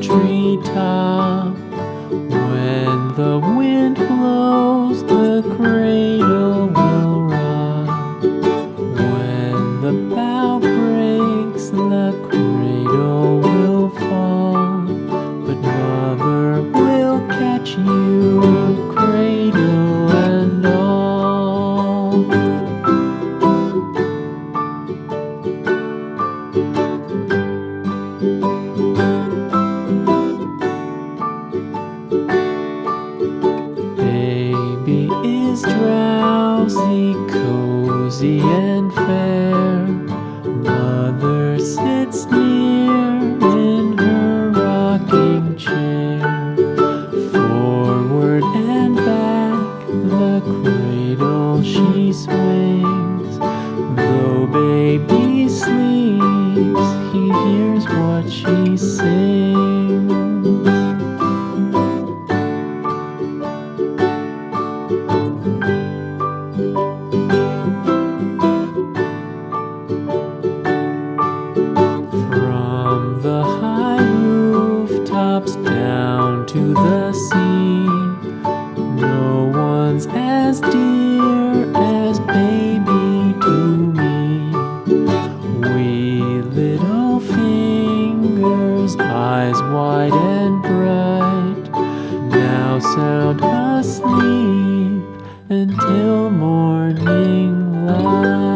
treetop. When the wind blows, the cradle will rock. When the bough breaks, the cradle will fall. But Mother will catch you, cradle and all. Baby is drowsy, cozy and fair. Mother sits near in her rocking chair. Forward and back, the cradle she swings. Though baby sleeps, he hears what she sings. From the high rooftops down to the sea, no one's as dear as baby to me. Wee little fingers, eyes wide and bright, now sound asleep until morning light.